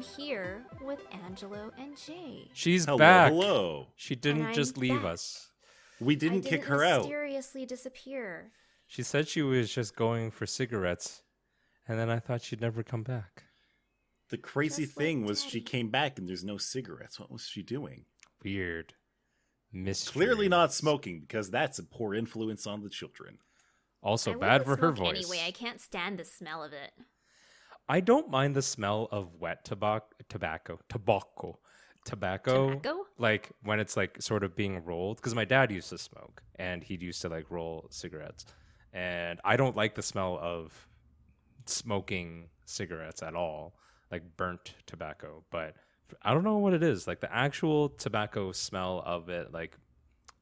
I'm here with Angelo and Jay. She's Hello, back. hello. She didn't I'm just leave back. us. We didn't kick her out. Mysteriously disappear. She said she was just going for cigarettes, and then I thought she'd never come back. The crazy Just like thing was Daddy. she came back and there's no cigarettes. What was she doing? Weird. Mysterious. Clearly not smoking, because that's a poor influence on the children. Also I bad wouldn't for her smoke voice. Anyway, I can't stand the smell of it. I don't mind the smell of wet tobacco. Tobacco? Like when it's like sort of being rolled, because my dad used to smoke and he used to like roll cigarettes, and I don't like the smell of smoking cigarettes at all, like burnt tobacco. But I don't know what it is, like the actual tobacco smell of it, like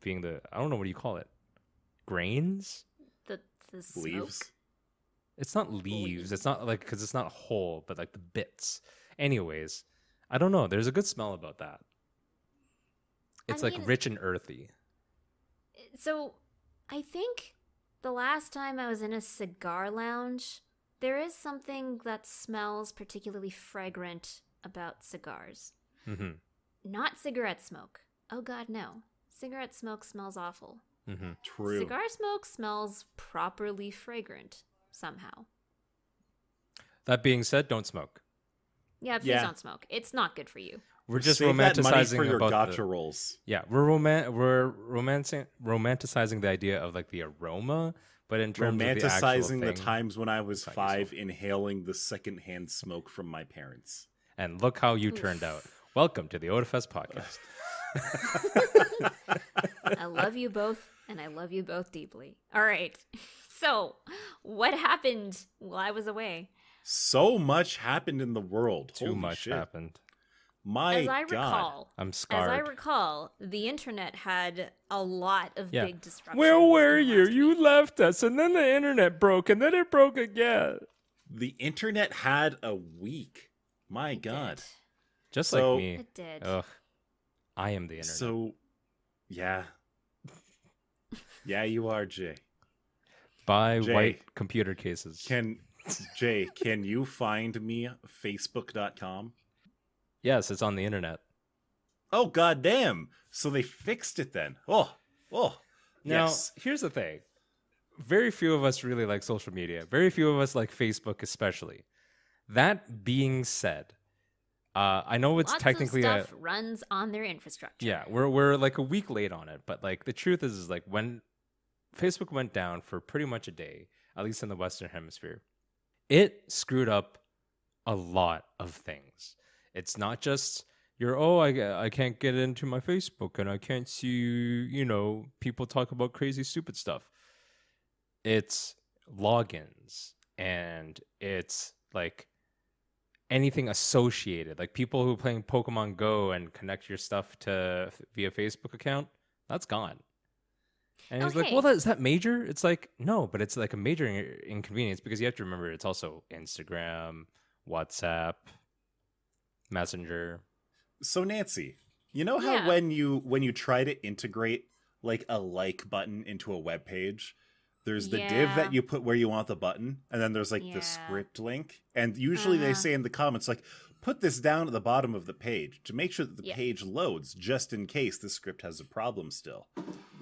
being I don't know, what do you call it, grains? The smoke. Leaves. It's not leaves. It's not like, because it's not whole, but like the bits. Anyways, I don't know. There's a good smell about that. It's I mean, like rich and earthy. So, I think the last time I was in a cigar lounge, there is something that smells particularly fragrant about cigars. Mm-hmm. Not cigarette smoke. Oh god, no. Cigarette smoke smells awful. Mm-hmm. True. Cigar smoke smells properly fragrant somehow. That being said, don't smoke. Yeah, please Yeah. don't smoke. It's not good for you. We're just Save that money romanticizing for your about gotcha the, rolls. yeah. We're romanticizing the idea of like the aroma, but in terms of the actual Romanticizing the thing, times when I was not 5, inhaling the secondhand smoke from my parents. and look how you turned out. Welcome to the Otafest podcast. I love you both, and I love you both deeply. All right. So, what happened while I was away? So much happened in the world. Too Holy much shit. happened. My As I God. recall, I'm As scarred. I recall, the internet had a lot of Yeah. big disruptions. Where were in the you? last You week. left us, and then the internet broke, and then it broke again. The internet had a week. My God. Just So- like me. It did. Ugh. I am the internet. So, yeah. Yeah, you are, Jay. Buy Jay. white computer cases. Jay, can you find me Facebook.com? Yes, it's on the internet. Oh, goddamn. So they fixed it then. Oh. Now, Yes. here's the thing. Very few of us really like social media. Very few of us like Facebook especially. That being said, I know it's Lots technically of stuff runs on their infrastructure. yeah, we're like a week late on it, but like the truth is like when Facebook went down for pretty much a day, at least in the Western Hemisphere, it screwed up a lot of things. It's not just I can't get into my Facebook and I can't see, people talk about crazy stupid stuff. It's logins and it's like anything associated, like people who are playing Pokemon Go and connect your stuff to via Facebook account, that's gone. And he's like, Okay. well, is that major? It's like, no, but it's like a major inconvenience because you have to remember it's also Instagram, WhatsApp, Messenger. So Nancy, you know how Yeah. when you try to integrate like a like button into a web page, there's the div Yeah. that you put where you want the button, and then there's like Yeah. the script link, and usually they say in the comments like, put this down at the bottom of the page to make sure that the Yeah. page loads, just in case the script has a problem still.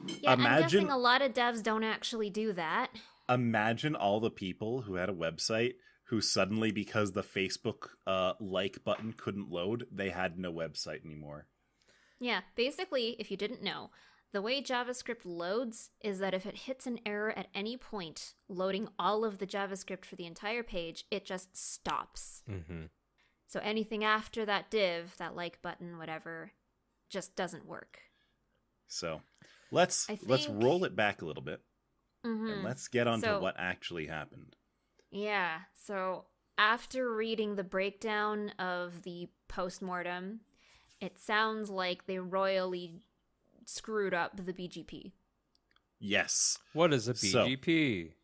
Yeah, I'm Imagine- guessing a lot of devs don't actually do that. Imagine all the people who had a website who suddenly, because the Facebook like button couldn't load, they had no website anymore. Yeah, basically, if you didn't know, the way JavaScript loads is that if it hits an error at any point, loading all of the JavaScript for the entire page, it just stops. Mm-hmm. So anything after that div, that like button, whatever, just doesn't work. So let's I let's think- roll it back a little bit Mm-hmm. and let's get on to So- what actually happened. Yeah, so after reading the breakdown of the postmortem, it sounds like they royally screwed up the BGP. Yes. What is a So- BGP?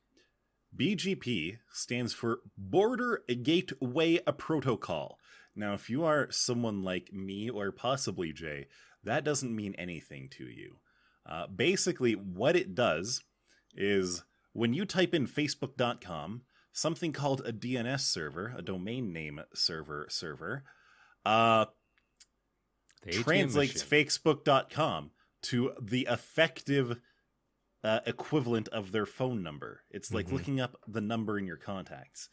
BGP stands for Border Gateway Protocol. Now, if you are someone like me or possibly Jay, that doesn't mean anything to you. Basically, what it does is when you type in facebook.com, something called a DNS server, a domain name server, Uh, The ATM translates machine. Facebook.com to the effective equivalent of their phone number. It's like Mhm. looking up the number in your contacts.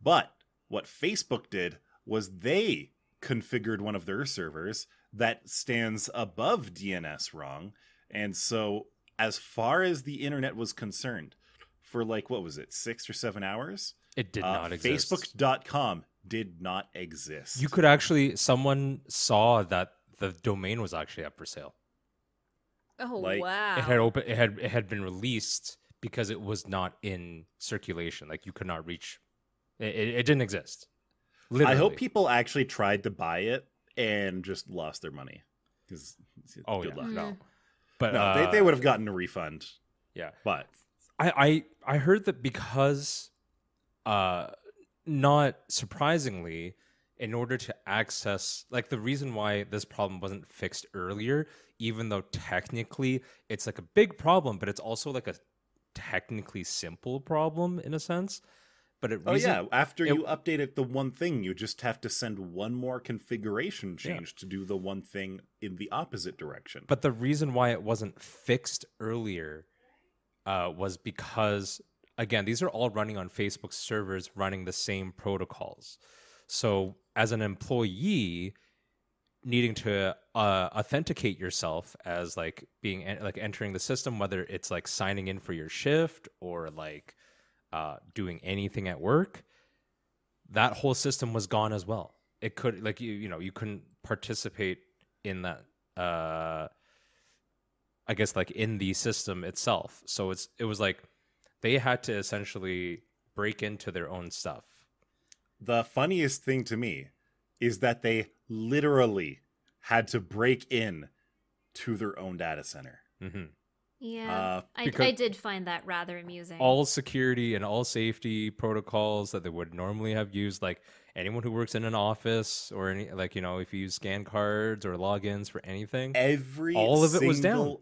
But what Facebook did was they configured one of their servers that stands above DNS wrong. And so, as far as the internet was concerned, for like, what was it, 6 or 7 hours? It did not exist. Facebook.com did not exist. You could actually, someone saw that the domain was actually up for sale. Oh, Like, wow. It had been released because it was not in circulation. Like, you could not reach it didn't exist. Literally. I hope people actually tried to buy it and just lost their money. Because good luck. no. But No, they would have gotten a refund. yeah. But I heard that because not surprisingly, in order to access, like, the reason why this problem wasn't fixed earlier, even though technically it's like a big problem, but it's also like a technically simple problem in a sense. But after you update it, the one thing, you just have to send one more configuration change to do the one thing in the opposite direction. But the reason why it wasn't fixed earlier was because, again, these are all running on Facebook servers running the same protocols. So as an employee needing to authenticate yourself as like being like entering the system, whether it's like signing in for your shift or like doing anything at work, that whole system was gone as well. It could, like, you couldn't participate in that, I guess, like, in the system itself. So it was like they had to essentially break into their own stuff. The funniest thing to me is that they literally had to break in to their own data center. Mm-hmm. Yeah, I did find that rather amusing. All security and all safety protocols that they would normally have used, like anyone who works in an office or any, like, if you use scan cards or logins for anything, all of it was down.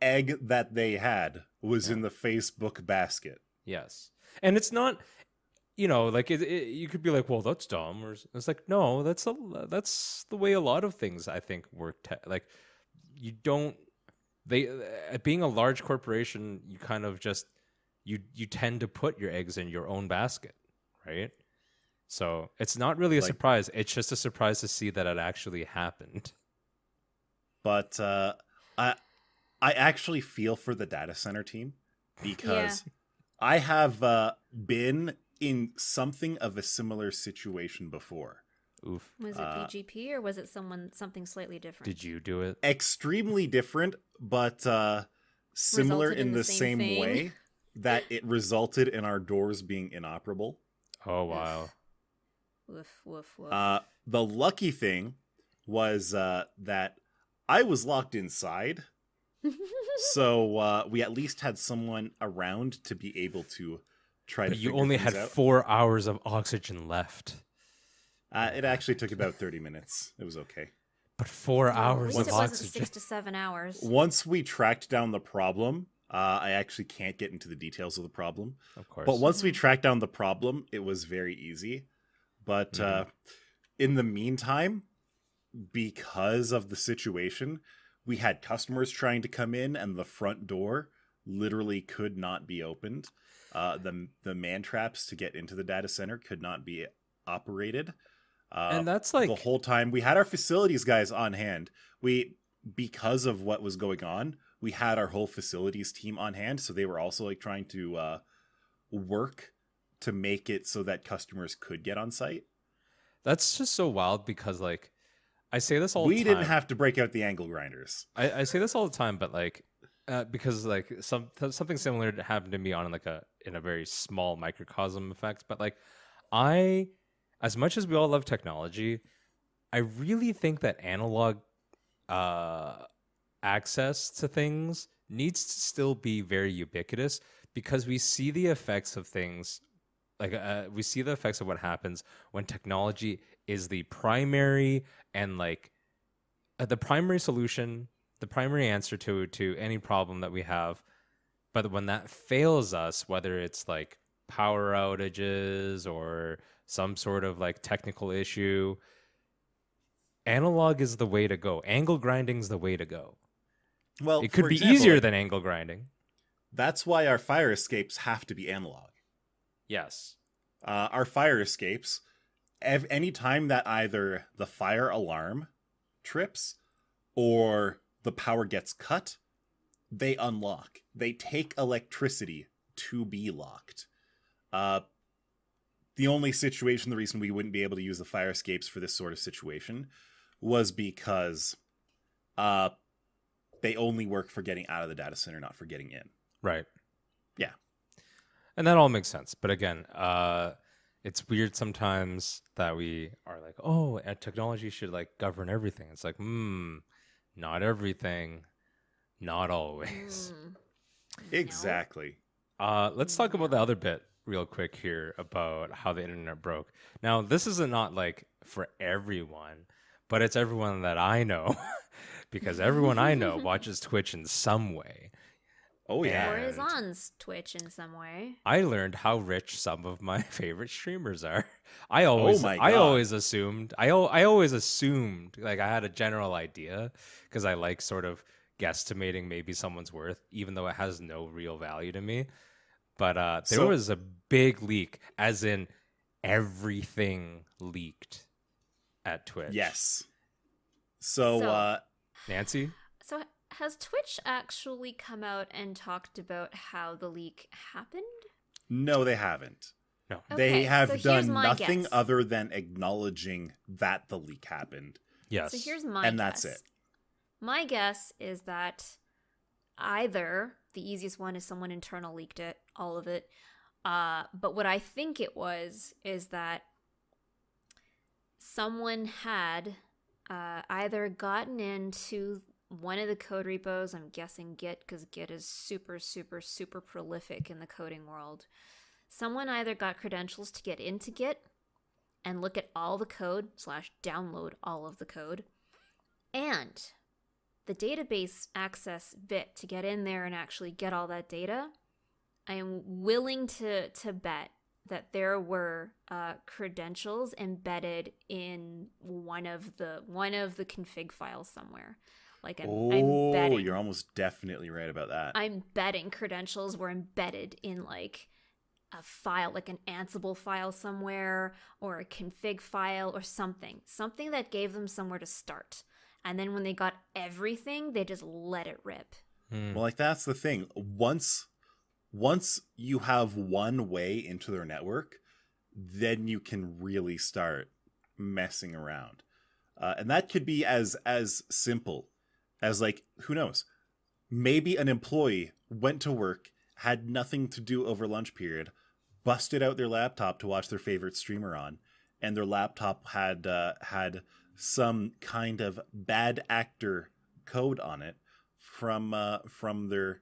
Egg that they had was in the Facebook basket. Yes. And it's not, like you could be like, well, that's dumb, or it's like, no, that's the way a lot of things I think work. Like, you don't. Being a large corporation, you kind of just you tend to put your eggs in your own basket, right? So it's not really a surprise. It's just a surprise to see that it actually happened. But I actually feel for the data center team because I have been in something of a similar situation before. Oof. Was it BGP or was it something slightly different? Did you do it? Extremely different, but similar in the same way that it resulted in our doors being inoperable. Oh, wow. Woof, woof, woof. The lucky thing was that I was locked inside. So we at least had someone around to be able to try to figure you only things had out. 4 hours of oxygen left. It actually took about 30 minutes. It was okay. But 4 hours At of least it wasn't oxygen. 6 to 7 hours. Once we tracked down the problem, I actually can't get into the details of the problem. Of course. But once we tracked down the problem, it was very easy. But in the meantime, because of the situation, we had customers trying to come in and the front door literally could not be opened. The man traps to get into the data center could not be operated. And that's like the whole time we had our facilities guys on hand. Because of what was going on, we had our whole facilities team on hand. So they were also like trying to work to make it so that customers could get on site. That's just so wild because, like, I say this all the time. We didn't have to break out the angle grinders. I say this all the time, but like, because like something similar happened to me on like in a very small microcosm effect. But like, as much as we all love technology, I really think that analog access to things needs to still be very ubiquitous because we see the effects of things. Like we see the effects of what happens when technology is the primary and like the primary solution, the primary answer to any problem that we have. But when that fails us, whether it's like power outages or some sort of like technical issue, analog is the way to go. Angle grinding's the way to go. Well, It could for be example, easier like, than angle grinding. that's why our fire escapes have to be analog. Yes. Our fire escapes, any time that either the fire alarm trips or the power gets cut, they unlock. They take electricity to be locked. The only situation, the reason we wouldn't be able to use the fire escapes for this sort of situation was because they only work for getting out of the data center, not for getting in. Right. Yeah. And that all makes sense. But again, it's weird sometimes that we are like, oh, technology should like govern everything. It's like, not everything, not always. Exactly. Let's talk about the other bit real quick here about how the internet broke. Now, this is not like for everyone, but it's everyone that I know because everyone I know watches Twitch in some way. Oh, yeah. Or is on Twitch in some way. I learned how rich some of my favorite streamers are. I always assumed like I had a general idea because I like sort of guesstimating maybe someone's worth, even though it has no real value to me. But there was a big leak, as in everything leaked at Twitch. Yes. So Nancy? So has Twitch actually come out and talked about how the leak happened? no, they haven't. No. They Okay, have so here's done my nothing guess. other than acknowledging that the leak happened. Yes. So here's my And guess. that's it. My guess is that either the easiest one is someone internal leaked it, all of it. But what I think it was is that someone had either gotten into one of the code repos, I'm guessing Git, because Git is super, super, super prolific in the coding world. Someone either got credentials to get into Git and look at all the code / download all of the code, and the database access bit to get in there and actually get all that data. I am willing to bet that there were credentials embedded in one of the config files somewhere. Like I'm betting. You're almost definitely right about that. I'm betting credentials were embedded in like a file, like an Ansible file somewhere, or a config file, or something that gave them somewhere to start. And then when they got everything, they just let it rip. Well, like that's the thing. Once you have one way into their network, then you can really start messing around. And that could be as simple as, like, who knows? Maybe an employee went to work, had nothing to do over lunch period, busted out their laptop to watch their favorite streamer on, and their laptop had some kind of bad actor code on it from their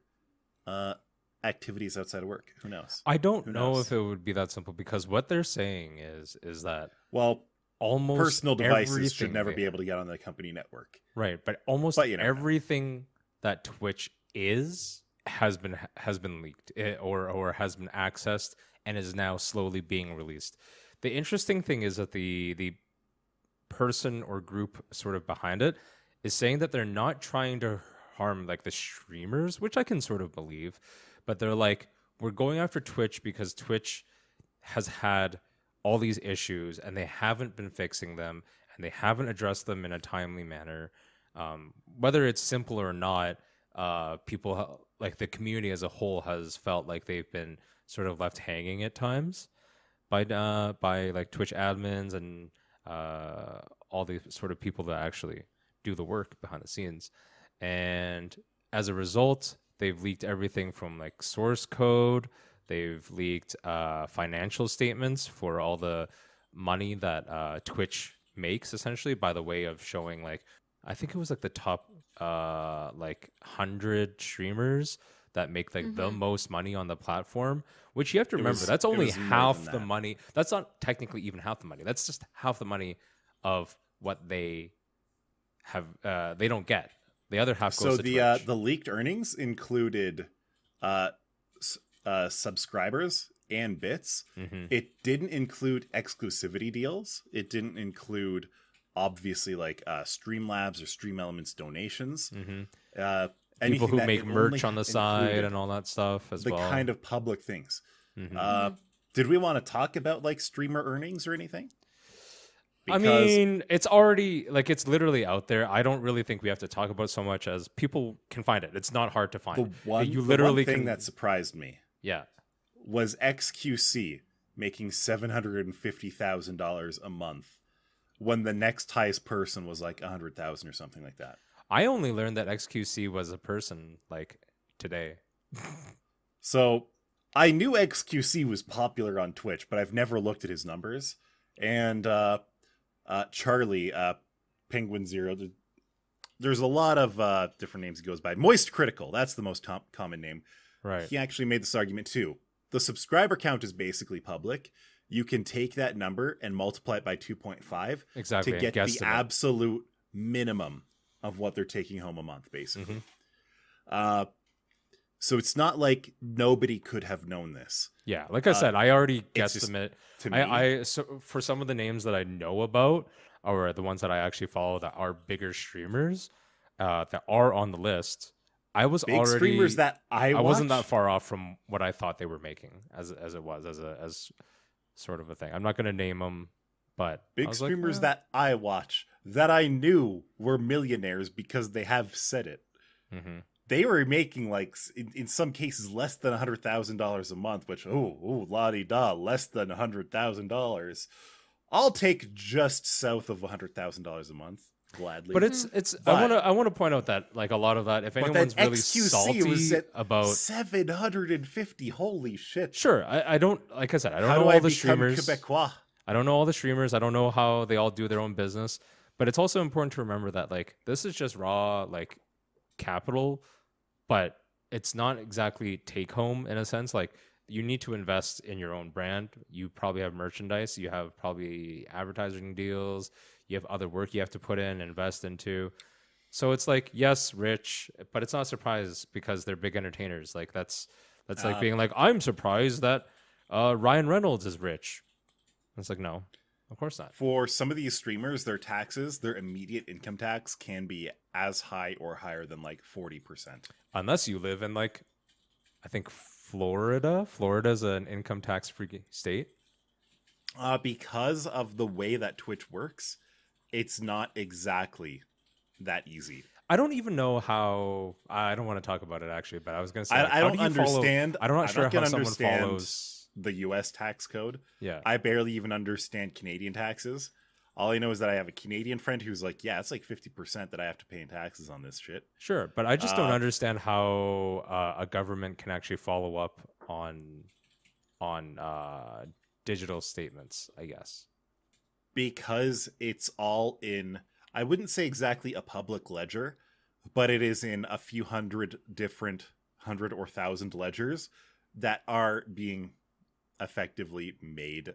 activities outside of work. Who knows? I don't Who know knows? if it would be that simple, because what they're saying is that Well, almost personal devices everything should never they be have- able to get on the company network. Right, but almost But you never know. everything that Twitch has been leaked or has been accessed and is now slowly being released. The interesting thing is that the person or group sort of behind it is saying that they're not trying to harm like the streamers, which I can sort of believe, but they're like, we're going after Twitch because Twitch has had all these issues and they haven't been fixing them and they haven't addressed them in a timely manner. Whether it's simple or not, people like the community as a whole has felt like they've been sort of left hanging at times by like Twitch admins and all these sort of people that actually do the work behind the scenes. And as a result, they've leaked everything from like source code. They've leaked financial statements for all the money that Twitch makes, essentially, by the way of showing, like, I think it was like the top like 100 streamers that make like the most money on the platform, which you have to remember, that's only half the money. That's not technically even half the money. That's just half the money of what they have. They don't get. The other half goes to Twitch. The leaked earnings included subscribers and bits. Mm-hmm. It didn't include exclusivity deals. It didn't include obviously like Streamlabs or Stream Elements donations. People Anything who that make it merch only on the side included and all that stuff as the well. kind of public things. Mhm. Did we want to talk about like streamer earnings or anything? I mean, it's already like it's literally out there. I don't really think we have to talk about it so much as people can find it. It's not hard to find. the one thing that surprised me, yeah, was XQC making $750,000 a month when the next highest person was like 100,000 or something like that. I only learned that XQC was a person like today. So I knew XQC was popular on Twitch, but I've never looked at his numbers. And Charlie, Penguin Zero, there's a lot of different names he goes by. Moist Critical, that's the most common name. Right. He actually made this argument too. The subscriber count is basically public. You can take that number and multiply it by 2.5 Exactly. to get the absolute minimum of what they're taking home a month, basically. So it's not like nobody could have known this. Yeah, like I said, I already guesstimate. To me, I so for some of the names that I know about, or the ones that I actually follow that are bigger streamers that are on the list, I was big already streamers that I wasn't that far off from what I thought they were making as sort of a thing. I'm not going to name them, but big streamers that I watch that I knew were millionaires because they have said it. They were making like in some cases less than $100,000 a month, which la-di-da, less than $100,000. I'll take just south of $100,000 a month gladly. But it's I want to point out that like a lot of that, if anyone's really salty about 750, holy shit. Sure, I don't, like I said, I don't How know do all I the become streamers. Quebecois? I don't know all the streamers. I don't know how they all do their own business. But it's also important to remember that like this is just raw like capital, but it's not exactly take home in a sense. Like you need to invest in your own brand. You probably have merchandise. You have probably advertising deals. You have other work you have to put in, invest into. So it's like, yes, rich, but it's not a surprise because they're big entertainers. Like that's like being like, I'm surprised that Ryan Reynolds is rich. It's like, no, of course not. For some of these streamers, their taxes, their immediate income tax can be as high or higher than like 40%. Unless you live in like, I think Florida. Florida's an income tax free state. Because of the way that Twitch works, it's not exactly that easy. I don't even know how. I don't want to talk about it actually, but I was going to say I don't understand. I'm not sure how someone understand follows the U.S. tax code. Yeah, I barely even understand Canadian taxes. All I know is that I have a Canadian friend who's like, yeah, it's like 50% that I have to pay in taxes on this shit. Sure, but I just don't understand how a government can actually follow up on digital statements, I guess. Because it's all in, I wouldn't say exactly a public ledger, but it is in a few hundred different 100 or 1,000 ledgers that are being effectively made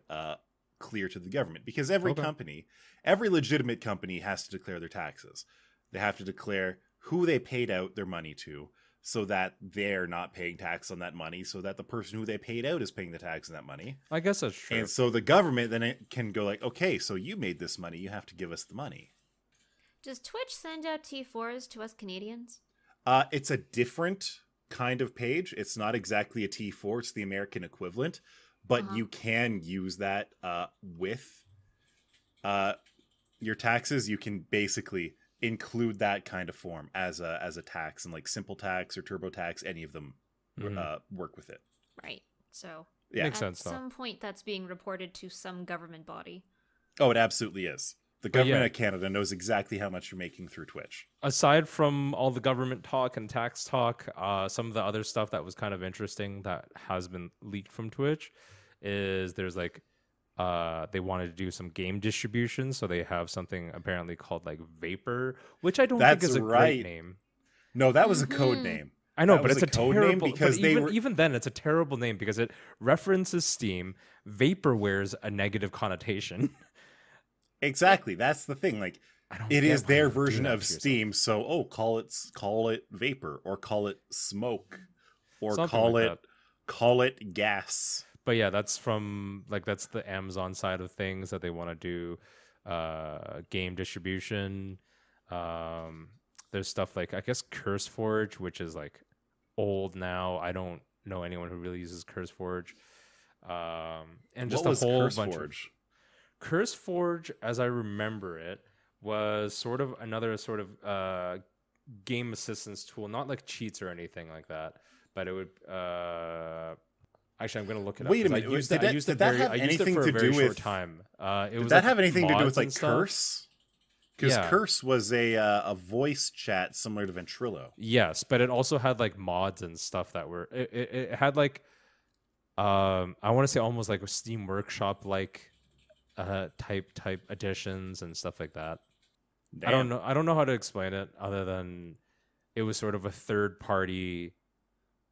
clear to the government. Because every company, every legitimate company has to declare their taxes. They have to declare who they paid out their money to so that they're not paying tax on that money, so that the person who they paid out is paying the tax on that money. I guess that's true. And so the government then it can go like, okay, so you made this money, you have to give us the money. Does Twitch send out T4s to us Canadians? It's a different kind of page. It's not exactly a T4, it's the American equivalent, but you can use that with your taxes. You can basically include that kind of form as a tax, and like simple tax or TurboTax, any of them work with it. Right. So yeah, makes sense. At some point, that's being reported to some government body. Oh, it absolutely is. The government of Canada knows exactly how much you're making through Twitch. Aside from all the government talk and tax talk, some of the other stuff that was kind of interesting that has been leaked from Twitch is there's like they wanted to do some game distribution, so they have something apparently called like Vapor, which I don't think is a great name. No, that was a code name. I know, that but it's a code terrible name because even then it's a terrible name because it references Steam. Vaporware's a negative connotation. Exactly, that's the thing. Like, it is their version of Steam, so call it Vapor, or call it Smoke, or something call it Gas. But yeah, that's from that's the Amazon side of things that they want to do. game distribution. There's stuff like, I guess, CurseForge, which is like old now. I don't know anyone who really uses CurseForge. And just what was a whole CurseForge? bunch of CurseForge, as I remember it, was sort of another sort of game assistance tool, not like cheats or anything like that, but it would. Actually, I'm going to look it up. Wait a minute. I used Did it that have for anything a to very do short with time. Did that have anything to do with mods like and stuff. Curse? Because Yeah. Curse was a voice chat similar to Ventrilo. Yes, but it also had like mods and stuff that were. It had like, I want to say almost like a Steam Workshop like, type additions and stuff like that. Damn. I don't know how to explain it other than it was sort of a third party.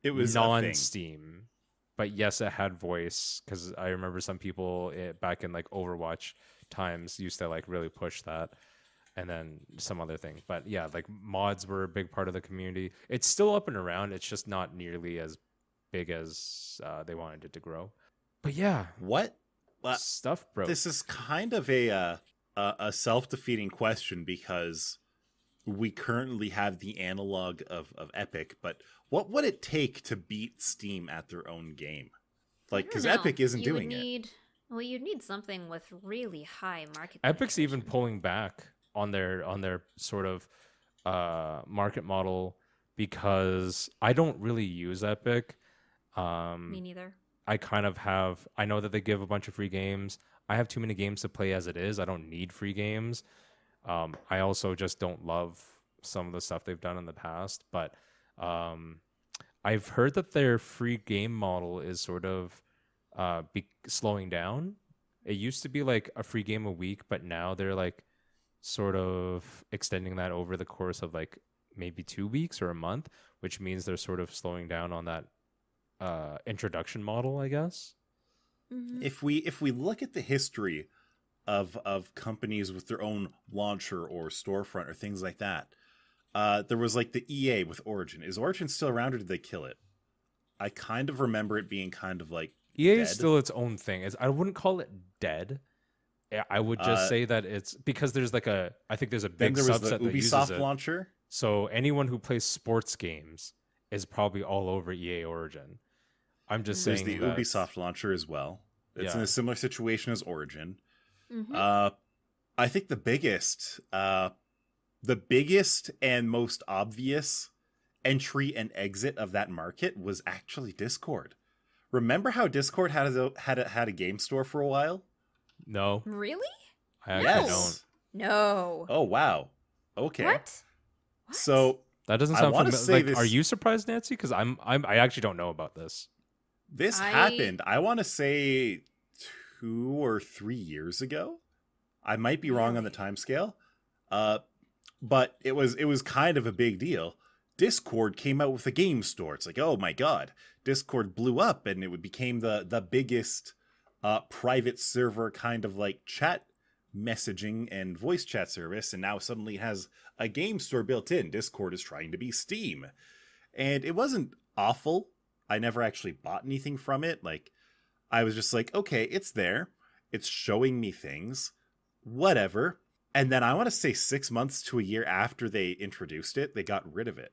It was a thing. non-Steam, but yes, it had voice, because I remember some people back in like Overwatch times used to like really push that, and then some other thing. But yeah, like mods were a big part of the community. It's still up and around. It's just not nearly as big as they wanted it to grow. But yeah, What? stuff broke. This is kind of a self-defeating question, because we currently have the analog of Epic, but what would it take to beat Steam at their own game? Like, because Epic isn't doing it. Well, you'd need something with really high market. Epic's even penetration. pulling back on their sort of market model, because I don't really use Epic. Me neither. I know that they give a bunch of free games. I have too many games to play as it is. I don't need free games. I also just don't love some of the stuff they've done in the past. But I've heard that their free game model is sort of slowing down. It used to be like a free game a week, but now they're like sort of extending that over the course of like maybe 2 weeks or a month, which means they're sort of slowing down on that introduction model, I guess. Mm-hmm. If we look at the history of companies with their own launcher or storefront or things like that, there was like the EA with Origin. Is Origin still around, or did they kill it? I kind of remember it being kind of like EA dead. is still its own thing. I wouldn't call it dead. I would just say that it's because there's like I think there's a Then big there was subset the that uses Ubisoft it. launcher. So anyone who plays sports games is probably all over EA Origin. I'm just There's saying the that, Ubisoft launcher as well. It's in Yeah. a similar situation as Origin. Mm-hmm. I think the biggest and most obvious entry and exit of that market was actually Discord. Remember how Discord had a game store for a while? No, Really? I actually Yes. don't. No. Oh wow. Okay. What? So That doesn't I sound wanna familiar. say Like, this- are you surprised, Nancy? Because I actually don't know about this. this I- happened, I want to say 2 or 3 years ago. I might be wrong on the Really? time scale. But it was kind of a big deal. Discord came out with a game store. It's like, oh my god, Discord blew up, and it became the biggest private server kind of like chat messaging and voice chat service, and now suddenly it has a game store built in. Discord is trying to be Steam. And it wasn't awful. I never actually bought anything from it. Like, I was just like, okay, it's there. It's showing me things. Whatever. And then I want to say 6 months to a year after they introduced it, they got rid of it.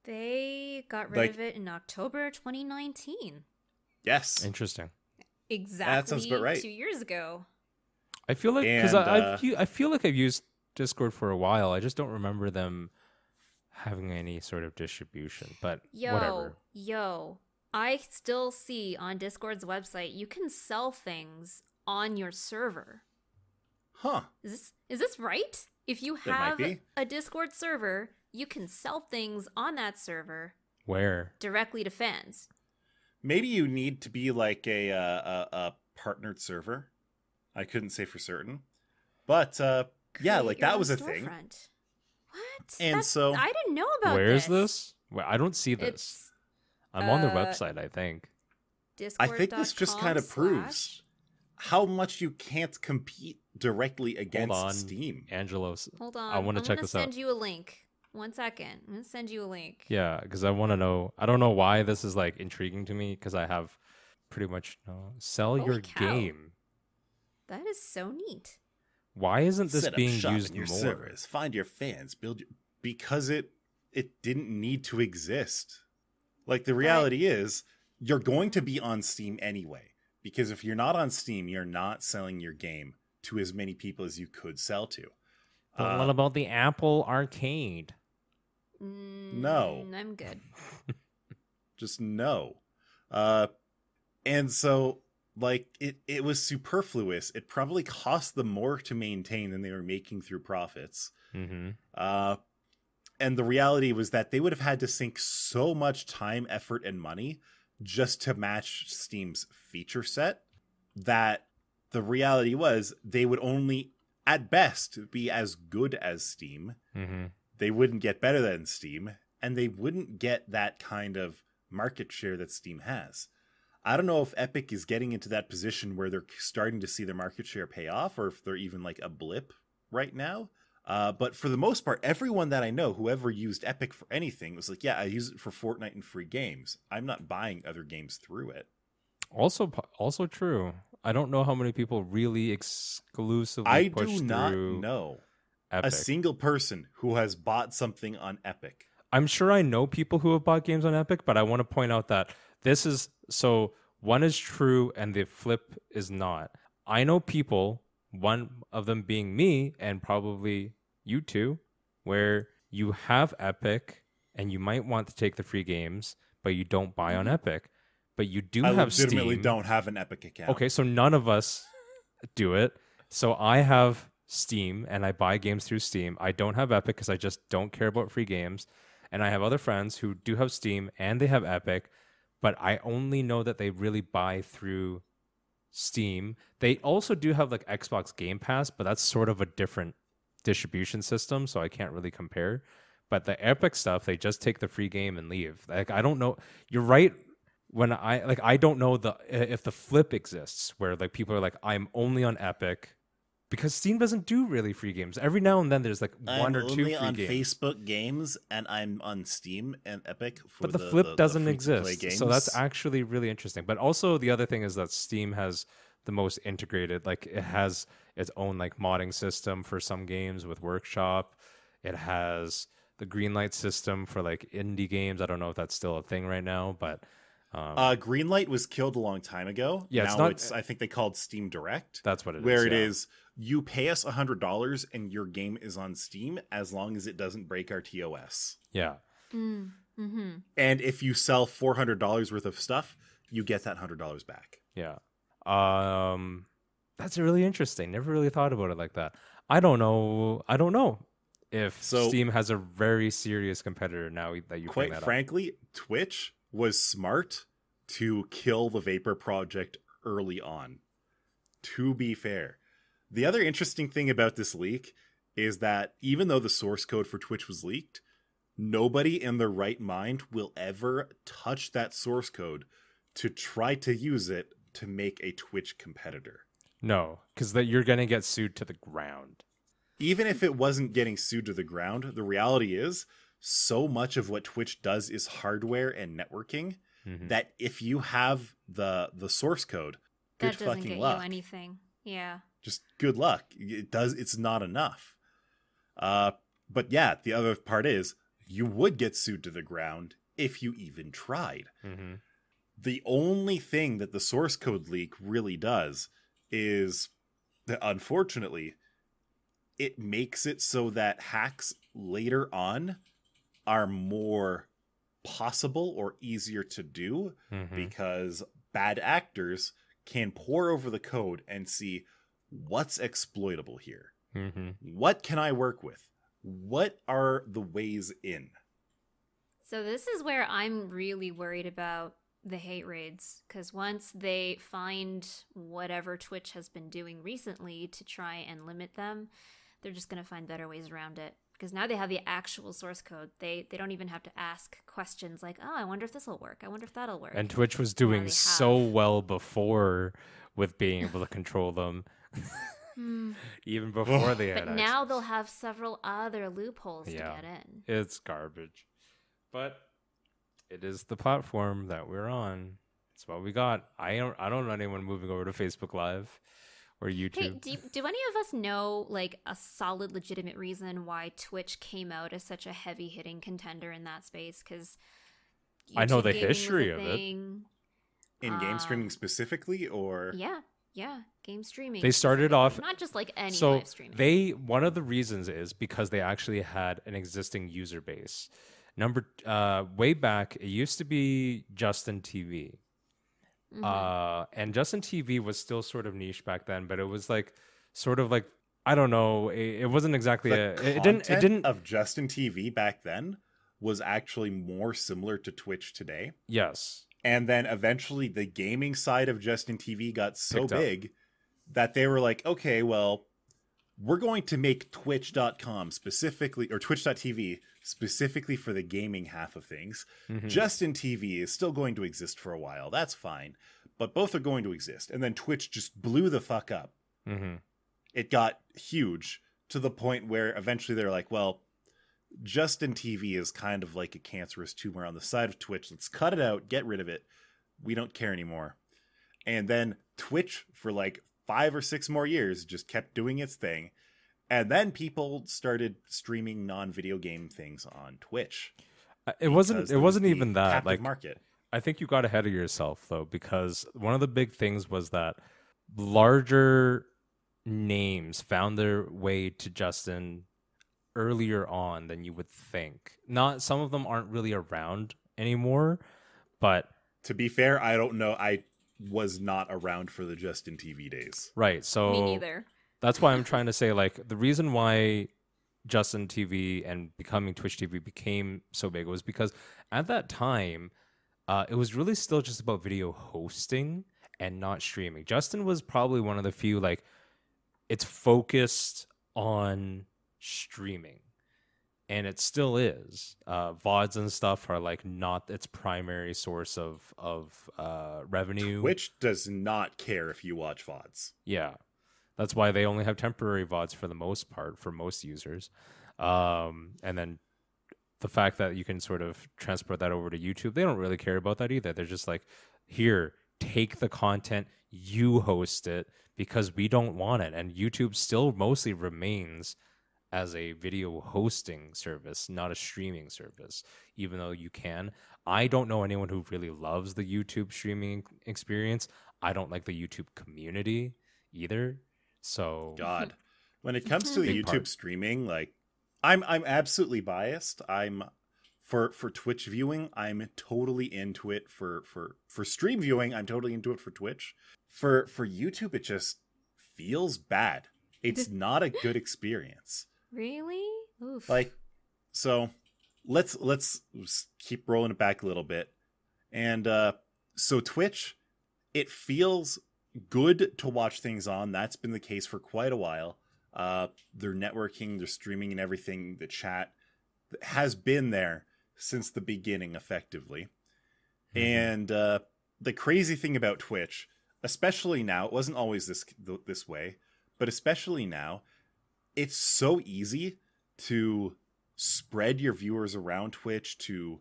They got rid Like- of it in October 2019. Yes. Interesting. Exactly sounds about right. 2 years ago. I feel like because And, I feel like I've used Discord for a while. I just don't remember them having any sort of distribution. But whatever. Yo, I still see on Discord's website you can sell things on your server. Huh. Is this right? If you There might have be. a Discord server, you can sell things on that server Where? directly to fans. Maybe you need to be like a partnered server. I couldn't say for certain. But yeah, Create like your that own was a thing. storefront. What? And so- I didn't know about Where is this. this? Well, I don't see this. It's I'm on their uh, website, I think. I think this just kind of proves how much you can't compete directly against on. Steam. Angelos. Hold on. I want to I'm check gonna this out. send you a link. 1 second. I'm gonna send you a link. Yeah, because I want to know. I don't know why this is like intriguing to me, because I have pretty much no. Sell Holy your cow. game. That is so neat. Why isn't this Set up being shop used in your more? servers, find your fans, because it didn't need to exist. Like, the reality is, you're going to be on Steam anyway. Because if you're not on Steam, you're not selling your game to as many people as you could sell to. But what about the Apple Arcade? No. I'm good. Just no. And so, like, it was superfluous. It probably cost them more to maintain than they were making through profits. Mm-hmm. And the reality was that they would have had to sink so much time, effort, and money just to match Steam's feature set that the reality was they would only, at best, be as good as Steam. Mm-hmm. They wouldn't get better than Steam, and they wouldn't get that kind of market share that Steam has. I don't know if Epic is getting into that position where they're starting to see their market share pay off, or if they're even like a blip right now. But for the most part, everyone that I know who ever used Epic for anything was like, yeah, I use it for Fortnite and free games. I'm not buying other games through it. Also true. I don't know how many people really exclusively push I do not through know Epic. a single person who has bought something on Epic. I'm sure I know people who have bought games on Epic, but I want to point out that this is so one is true and the flip is not. I know people, one of them being me and probably you two, where you have Epic and you might want to take the free games, but you don't buy on Epic. But you do have Steam. I legitimately don't have an Epic account. Okay, so none of us do it. So I have Steam and I buy games through Steam. I don't have Epic because I just don't care about free games. And I have other friends who do have Steam and they have Epic, but I only know that they really buy through Steam. They also do have like Xbox Game Pass, but that's sort of a different distribution system, so I can't really compare. But the Epic stuff, they just take the free game and leave. Like, I don't know. You're right. When I don't know if the flip exists where like people are like, I'm only on Epic because Steam doesn't do really free games. Every now and then there's like one or two free games. I'm only on Facebook games and I'm on Steam and Epic for but the flip doesn't exist. So that's actually really interesting. But also the other thing is that Steam has the most integrated, like it has its own like modding system for some games with Workshop. It has the Greenlight system for like indie games. I don't know if that's still a thing right now, but Greenlight was killed a long time ago. Yeah, now it's I think they called Steam Direct. That's what it is. Where it is, you pay us $100 and your game is on Steam as long as it doesn't break our TOS. Yeah. Mm-hmm. And if you sell $400 worth of stuff, you get that $100 back. Yeah. That's really interesting. Never really thought about it like that. I don't know if Steam has a very serious competitor now that you bring that up. Quite frankly, Twitch was smart to kill the Vapor project early on. To be fair. The other interesting thing about this leak is that even though the source code for Twitch was leaked, nobody in their right mind will ever touch that source code to try to use it to make a Twitch competitor. No, because you're going to get sued to the ground. Even if it wasn't getting sued to the ground, the reality is so much of what Twitch does is hardware and networking that if you have the source code, good fucking luck. That doesn't get you anything. Yeah. Just good luck. It's not enough. But yeah, the other part is you would get sued to the ground if you even tried. Mm-hmm. The only thing that the source code leak really does is that, unfortunately, it makes it so that hacks later on are more possible or easier to do because bad actors can pore over the code and see what's exploitable here. What can I work with? What are the ways in? So this is where I'm really worried about the hate raids, because once they find whatever Twitch has been doing recently to try and limit them, they're just going to find better ways around it. Because now they have the actual source code. They don't even have to ask questions like, oh, I wonder if this will work. I wonder if that'll work. And Twitch was doing so well before with being able to control them. Even before they had But now they'll have several other loopholes to get in. It's garbage. But it is the platform that we're on. It's what we got. I don't know anyone moving over to Facebook Live or YouTube. Hey, do any of us know like a solid, legitimate reason why Twitch came out as such a heavy-hitting contender in that space? Because I know the history of it. In game streaming specifically, or yeah, game streaming. They started off not just like any so live streaming. one of the reasons is because they actually had an existing user base. Way back, it used to be Justin TV. And Justin TV was still sort of niche back then, but it was like sort of like, I don't know, it wasn't exactly it didn't of Justin TV back then was actually more similar to Twitch today. Yes. And then eventually the gaming side of Justin TV got so Picked up. big that they were like, okay, well, we're going to make twitch.com specifically, or twitch.tv specifically for the gaming half of things. Justin TV is still going to exist for a while. That's fine. But both are going to exist. And then Twitch just blew the fuck up. It got huge to the point where eventually they're like, well, Justin TV is kind of like a cancerous tumor on the side of Twitch. Let's cut it out, get rid of it. We don't care anymore. And then Twitch for like 5 or 6 more years just kept doing its thing. And then people started streaming non-video game things on Twitch. It wasn't even that. Like, market. I think you got ahead of yourself though, because one of the big things was that larger names found their way to Justin earlier on than you would think. Not some of them aren't really around anymore, but to be fair, I don't know. I was not around for the Justin TV days. Right. So me neither. That's why I'm trying to say, like, the reason why Justin TV and becoming Twitch TV became so big was because at that time, it was really still just about video hosting and not streaming. Justin was probably one of the few, like, it's focused on streaming, and it still is. VODs and stuff are like not its primary source of revenue. Twitch does not care if you watch VODs. Yeah, that's why they only have temporary VODs for the most part for most users. And then the fact that you can sort of transport that over to YouTube, they don't really care about that either. They're just like, here, take the content, you host it, because we don't want it. And YouTube still mostly remains as a video hosting service, not a streaming service, even though you can. I don't know anyone who really loves the YouTube streaming experience. I don't like the YouTube community either. So God, when it comes to the YouTube streaming, like I'm absolutely biased. I'm for Twitch viewing, I'm totally into it. For stream viewing, I'm totally into it for Twitch. For YouTube, it just feels bad. It's not a good experience. Really? Oof. Like, so let's keep rolling it back a little bit. And so Twitch, it feels good to watch things on. That's been the case for quite a while. Their networking, their streaming and everything, the chat has been there since the beginning, effectively. And the crazy thing about Twitch, especially now, it wasn't always this way, but especially now, it's so easy to spread your viewers around Twitch, to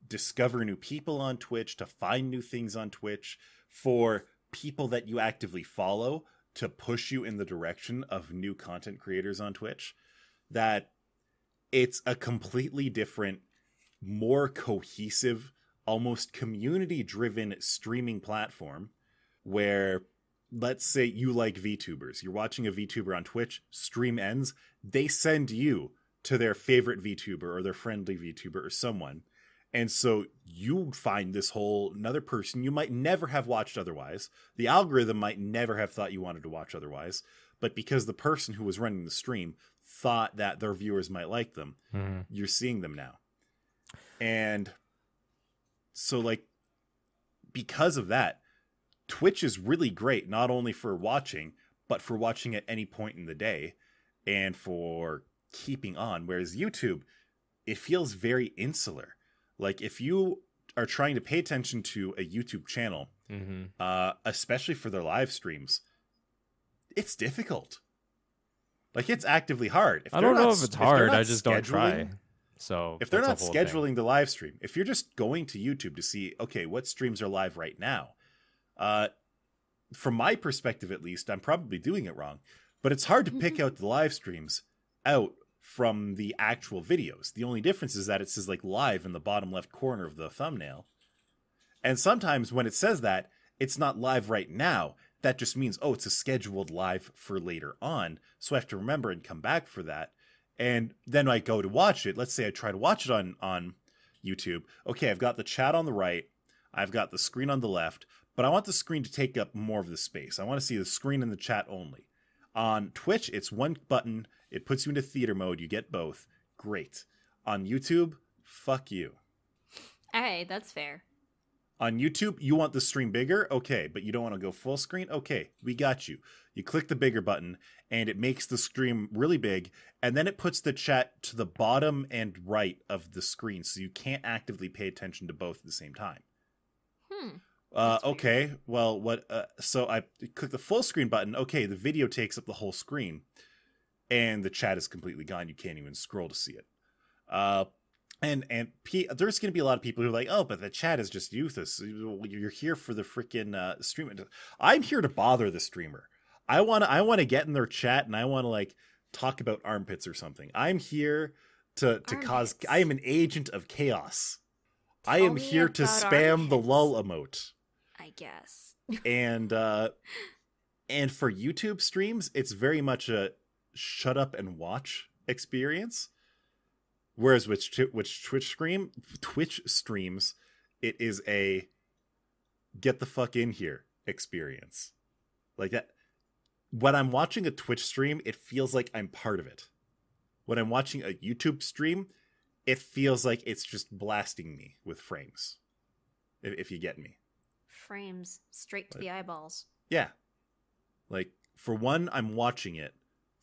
discover new people on Twitch, to find new things on Twitch, for people that you actively follow to push you in the direction of new content creators on Twitch, that it's a completely different, more cohesive, almost community-driven streaming platform where, let's say you like VTubers. You're watching a VTuber on Twitch, stream ends, they send you to their favorite VTuber or their friendly VTuber or someone. And so you find this whole another person you might never have watched otherwise. The algorithm might never have thought you wanted to watch otherwise. But because the person who was running the stream thought that their viewers might like them, you're seeing them now. And so, like, because of that, Twitch is really great, not only for watching, but for watching at any point in the day and for keeping on. Whereas YouTube, it feels very insular. Like, if you are trying to pay attention to a YouTube channel, especially for their live streams, it's difficult. Like, it's actively hard. I don't know if it's hard. I just don't try. So if they're not scheduling the live stream, if you're just going to YouTube to see, okay, what streams are live right now, from my perspective at least, I'm probably doing it wrong, but it's hard to pick out the live streams out from the actual videos. The only difference is that it says like live in the bottom left corner of the thumbnail. And sometimes when it says that, it's not live right now. That just means, oh, it's a scheduled live for later on. So I have to remember and come back for that. And then I go to watch it. Let's say I try to watch it on YouTube. Okay, I've got the chat on the right. I've got the screen on the left. But I want the screen to take up more of the space. I want to see the screen and the chat only. On Twitch, it's one button. It puts you into theater mode. You get both. Great. On YouTube, fuck you. All right, that's fair. On YouTube, you want the stream bigger? Okay, but you don't want to go full screen? Okay, we got you. You click the bigger button, and it makes the stream really big, and then it puts the chat to the bottom and right of the screen, so you can't actively pay attention to both at the same time. Okay, well, so I click the full screen button. Okay, the video takes up the whole screen, and the chat is completely gone. You can't even scroll to see it. And there's going to be a lot of people who are like, oh, but the chat is just useless. You're here for the freaking stream. I'm here to bother the streamer. I want to get in their chat, and I want to like talk about armpits or something. I'm here to cause. I am an agent of chaos. I am here to spam the lol emote, I guess. and for YouTube streams, it's very much a shut up and watch experience. Whereas with Twitch streams, it is a get the fuck in here experience. Like that. When I'm watching a Twitch stream, it feels like I'm part of it. When I'm watching a YouTube stream, it feels like it's just blasting me with frames. If you get me. Frames straight to the eyeballs. Yeah. Like, for one, I'm watching it.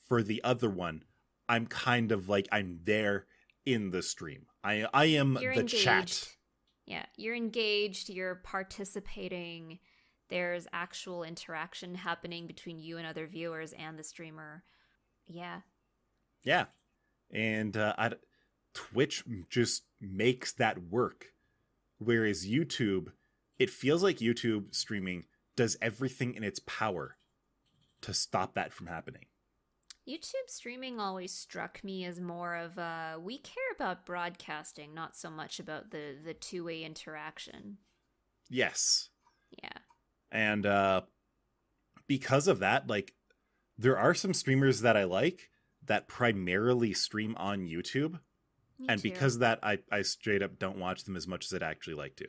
For the other one, I'm kind of like, I'm there in the stream. I am You're the engaged. chat. Yeah, you're engaged, you're participating. There's actual interaction happening between you and other viewers and the streamer. Yeah. Yeah. And Twitch just makes that work. Whereas YouTube, it feels like YouTube streaming does everything in its power to stop that from happening. YouTube streaming always struck me as more of we care about broadcasting, not so much about the two-way interaction. Yes. Yeah. And because of that, like, there are some streamers that I like that primarily stream on YouTube. Me and too. because of that, I straight up don't watch them as much as I'd actually like to.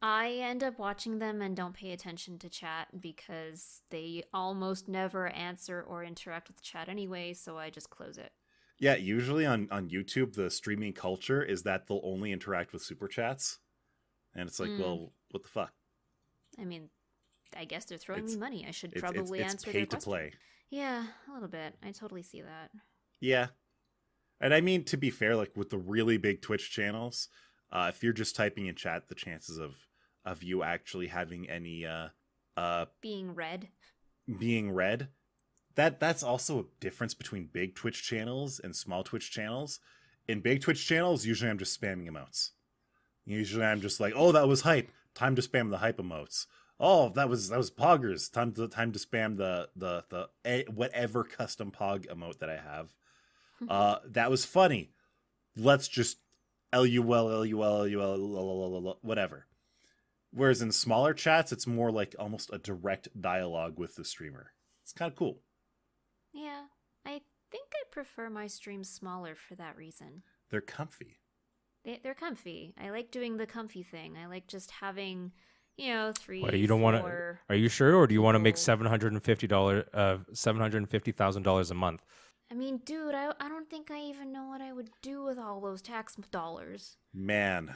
I end up watching them and don't pay attention to chat because they almost never answer or interact with the chat anyway, so I just close it. Yeah, usually on YouTube, the streaming culture is that they'll only interact with super chats. And it's like, well, what the fuck? I mean, I guess they're throwing me money. I should probably it's answer pay their to question. play. Yeah, a little bit. I totally see that. Yeah. And I mean, to be fair, like with the really big Twitch channels, if you're just typing in chat, the chances of you actually having any being read, that's also a difference between big Twitch channels and small Twitch channels. In big Twitch channels, usually I'm just spamming emotes. Usually I'm just like, oh, that was hype. Time to spam the hype emotes. Oh, that was poggers. Time to spam the whatever custom pog emote that I have. That was funny. Let's just LUL, whatever. Whereas in smaller chats, it's more like almost a direct dialogue with the streamer. It's kind of cool. Yeah, I think I prefer my streams smaller for that reason. They're comfy. They're comfy. I like doing the comfy thing. I like just having, three. Wait, you don't want to? Are you sure, or do you want to make $750,000 a month? I mean, dude, I don't think I even know what I would do with all those tax dollars. Man,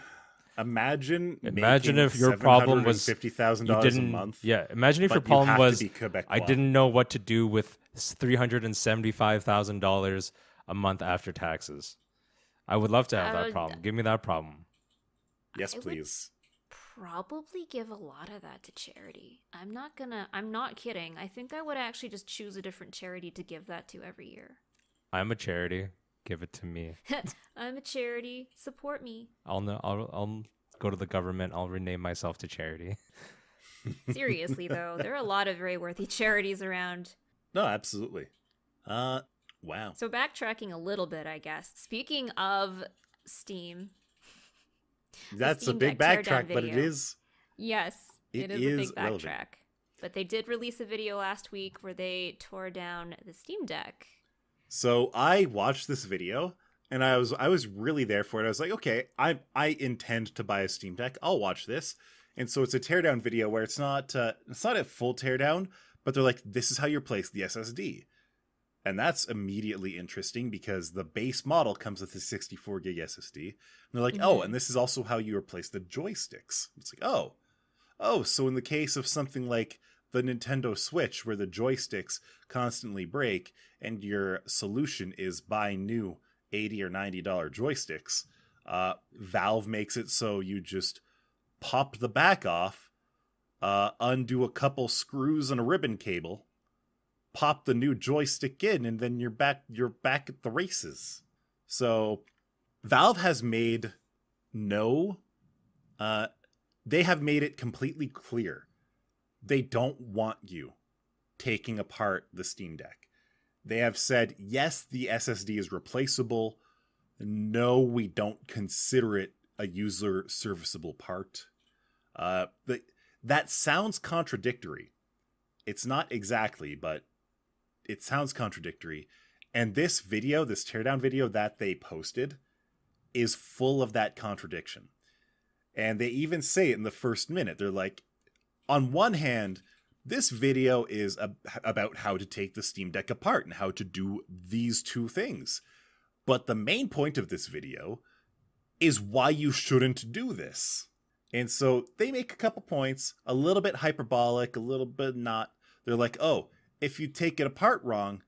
imagine if your problem was $50,000 a month. Yeah, imagine if your problem was I Quebecois. didn't know what to do with $375,000 a month after taxes. I would love to have that problem. Give me that problem. Yes, please. Probably give a lot of that to charity. I'm not kidding. I think I would actually just choose a different charity to give that to every year. I'm a charity. Give it to me. I'm a charity. Support me. I'll go to the government. I'll rename myself to charity. Seriously, though, there are a lot of very worthy charities around. No, absolutely. Wow. So backtracking a little bit, I guess. Speaking of Steam, That's a Steam big Deck teardown backtrack, but it video. is. Yes, It it is a is big relevant. backtrack. But they did release a video last week where they tore down the Steam Deck. So I watched this video, and I was really there for it. I was like, okay, I intend to buy a Steam Deck. I'll watch this. And so it's a teardown video where it's not a full teardown, but they're like, this is how you replace the SSD. And that's immediately interesting because the base model comes with a 64 gig SSD. And they're like, oh, and this is also how you replace the joysticks. It's like, oh, so in the case of something like the Nintendo Switch, where the joysticks constantly break, and your solution is buy new $80 or $90 joysticks, Valve makes it so you just pop the back off, undo a couple screws and a ribbon cable, pop the new joystick in, and then you're back at the races. So Valve has made they have made it completely clear they don't want you taking apart the Steam Deck. They have said, yes, the SSD is replaceable. No, we don't consider it a user serviceable part. That sounds contradictory. It's not exactly, but it sounds contradictory. And this video, this teardown video that they posted, is full of that contradiction. And they even say it in the first minute. They're like, on one hand, this video is about how to take the Steam Deck apart and how to do these two things. But the main point of this video is why you shouldn't do this. And so they make a couple points, a little bit hyperbolic, a little bit not. They're like, oh, if you take it apart wrong,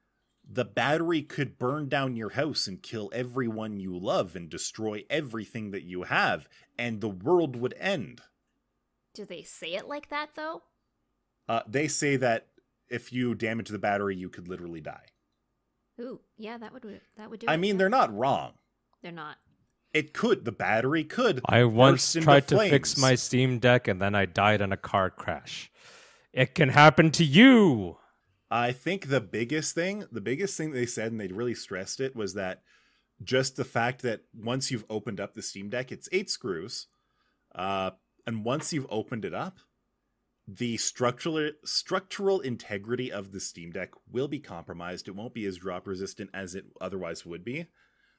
the battery could burn down your house and kill everyone you love and destroy everything that you have, and the world would end. Do they say it like that, though? They say that if you damage the battery, you could literally die. Ooh, yeah, that would do it. I mean, they're not wrong. They're not. It could. The battery could. I once burst into tried to flames. fix my Steam Deck and then I died in a car crash. It can happen to you. I think the biggest thing they said, and they really stressed it, was that just the fact that once you've opened up the Steam Deck, it's 8 screws. And once you've opened it up, the structural integrity of the Steam Deck will be compromised. It won't be as drop resistant as it otherwise would be.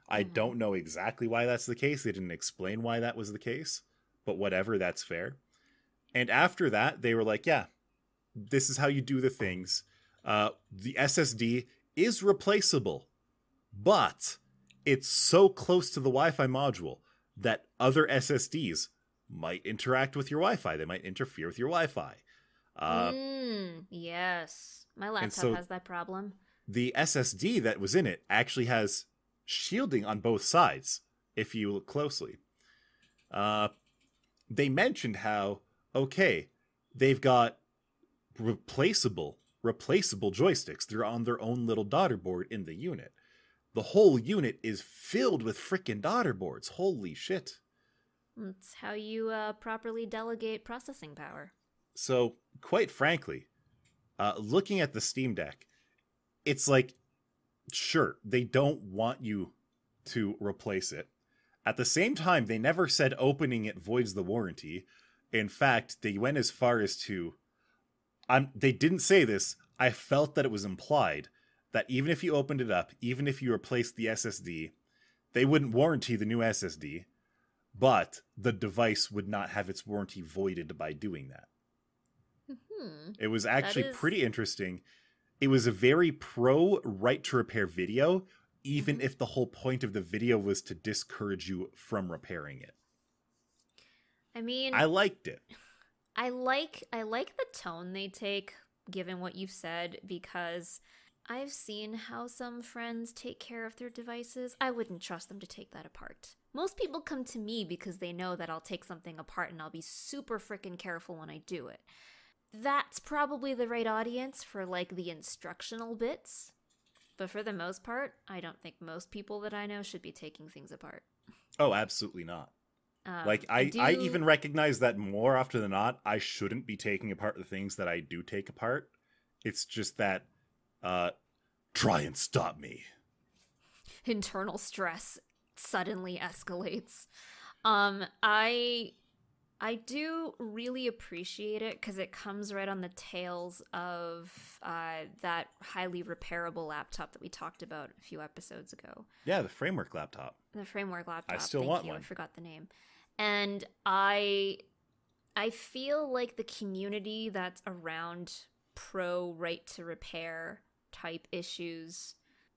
I don't know exactly why that's the case. They didn't explain why that was the case, but whatever, that's fair. And after that, they were like, yeah, this is how you do the things. The SSD is replaceable, but it's so close to the Wi-Fi module that other SSDs might interact with your Wi-Fi. They might interfere with your Wi-Fi. Yes. My laptop so has that problem. The SSD that was in it actually has shielding on both sides, if you look closely. They mentioned how, okay, they've got replaceable joysticks. They're on their own little daughter board in the unit. The whole unit is filled with freaking daughter boards. Holy shit. It's how you properly delegate processing power. So, quite frankly, looking at the Steam Deck, it's like, sure, they don't want you to replace it. At the same time, they never said opening it voids the warranty. In fact, they went as far as to... they didn't say this. I felt that it was implied that even if you opened it up, even if you replaced the SSD, they wouldn't warranty the new SSD, but the device would not have its warranty voided by doing that. It was actually pretty interesting. It was a very pro right to repair video, even if the whole point of the video was to discourage you from repairing it. I mean, I liked it. I like the tone they take, given what you've said, because I've seen how some friends take care of their devices. I wouldn't trust them to take that apart. Most people come to me because they know that I'll take something apart and I'll be super freaking careful when I do it. That's probably the right audience for, like, the instructional bits. But for the most part, I don't think most people that I know should be taking things apart. Oh, absolutely not. I even recognize that more often than not, I shouldn't be taking apart the things that I do take apart. It's just that, try and stop me. Internal stress suddenly escalates. I do really appreciate it because it comes right on the tails of that highly repairable laptop that we talked about a few episodes ago. Yeah, the framework laptop. The framework laptop. I still Thank want you. one. I forgot the name. And I feel like the community that's around pro right to repair type issues,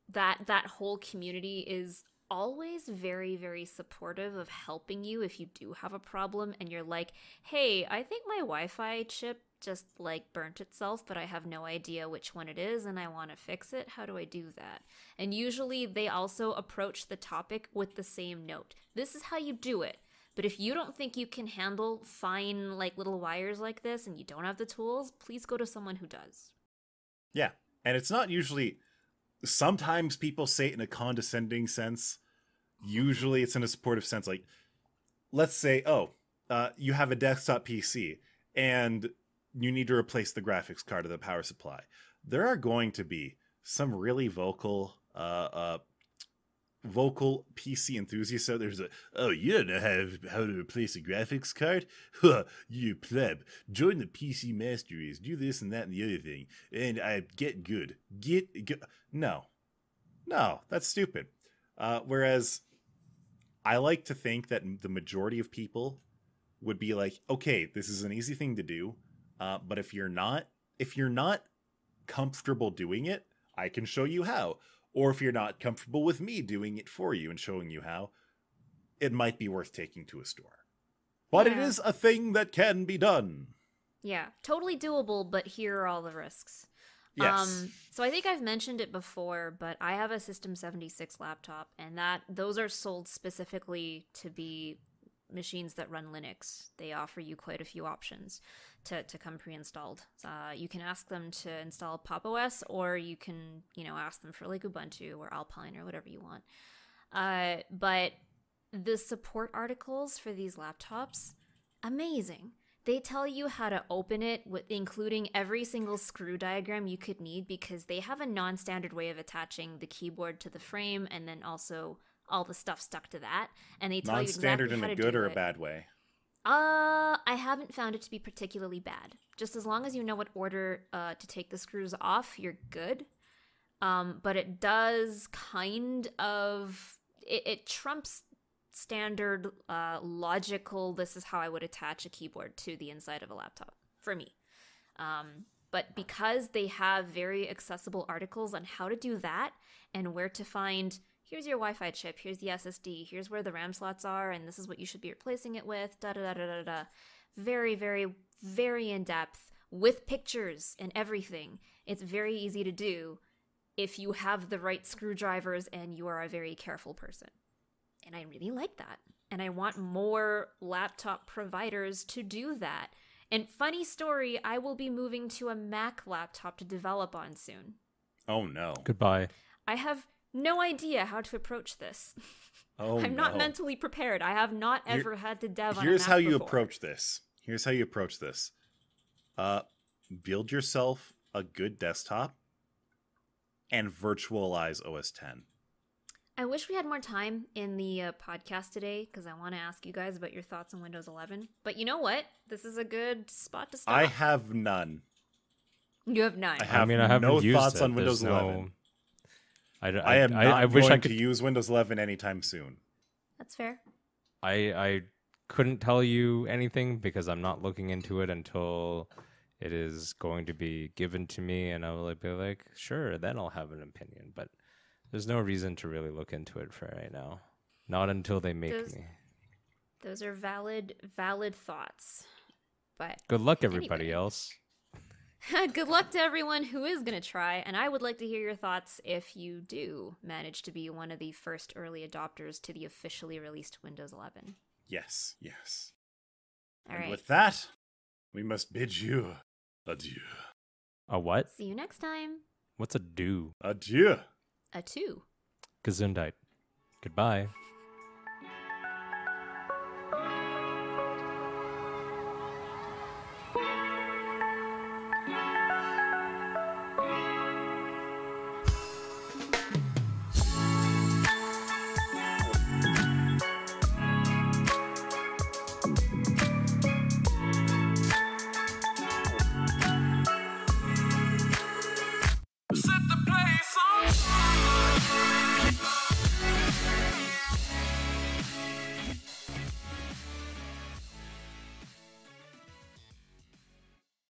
that whole community is always very, very supportive of helping you if you do have a problem and you're like, hey, I think my Wi-Fi chip just like burnt itself, but I have no idea which one it is and I want to fix it. How do I do that? And usually they also approach the topic with the same note. This is how you do it. But if you don't think you can handle fine like little wires like this and you don't have the tools, please go to someone who does. Yeah, and it's not usually... Sometimes people say it in a condescending sense. Usually it's in a supportive sense. Like, let's say, you have a desktop PC and you need to replace the graphics card or the power supply. There are going to be some really vocal PC enthusiasts out there who's like, oh, you don't know how to replace a graphics card? Huh, you pleb. Join the PC Master Race. Do this and that and the other thing. And I get good. Get good. No, that's stupid. Whereas I like to think that the majority of people would be like, okay, this is an easy thing to do. But if you're not comfortable doing it, I can show you how. Or if you're not comfortable with me doing it for you and showing you how, it might be worth taking to a store. But It is a thing that can be done. Yeah, totally doable, but here are all the risks. Yes. So I think I've mentioned it before, but I have a System 76 laptop, and those are sold specifically to be machines that run Linux. They offer you quite a few options to come pre-installed. You can ask them to install Pop! OS, or you can, ask them for like Ubuntu or Alpine or whatever you want. But the support articles for these laptops, amazing. They tell you how to open it, including every single screw diagram you could need, because they have a non-standard way of attaching the keyboard to the frame, and then also all the stuff stuck to that. And they tell you exactly how to do it. Non-standard in a good or a bad way? I haven't found it to be particularly bad. Just as long as you know what order to take the screws off, you're good. But it does kind of... It trumps standard logical, this is how I would attach a keyboard to the inside of a laptop, for me. But because they have very accessible articles on how to do that and where to find... Here's your Wi-Fi chip, here's the SSD, here's where the RAM slots are, and this is what you should be replacing it with, da-da-da-da-da-da. Very, very, very in-depth, with pictures and everything. It's very easy to do if you have the right screwdrivers and you are a very careful person. And I really like that. And I want more laptop providers to do that. And funny story, I will be moving to a Mac laptop to develop on soon. Oh, no. Goodbye. I have... no idea how to approach this. I'm not mentally prepared. I have not ever had to dev on a Mac Here's how you before. approach this. Build yourself a good desktop and virtualize OS X. I wish we had more time in the podcast today because I want to ask you guys about your thoughts on Windows 11. But you know what? This is a good spot to stop. I have none. You have none. I have no thoughts on Windows 11. I am not going to use Windows 11 anytime soon. That's fair. I couldn't tell you anything because I'm not looking into it until it is going to be given to me, and I will be like, sure, then I'll have an opinion. But there's no reason to really look into it for right now. Not until they make me. Those are valid thoughts. But good luck, everybody else. Good luck to everyone who is going to try, and I would like to hear your thoughts if you do manage to be one of the first early adopters to the officially released Windows 11. Yes. All and right. with that, we must bid you adieu. A what? See you next time. What's a do? Adieu. A 2. Gesundheit. Goodbye.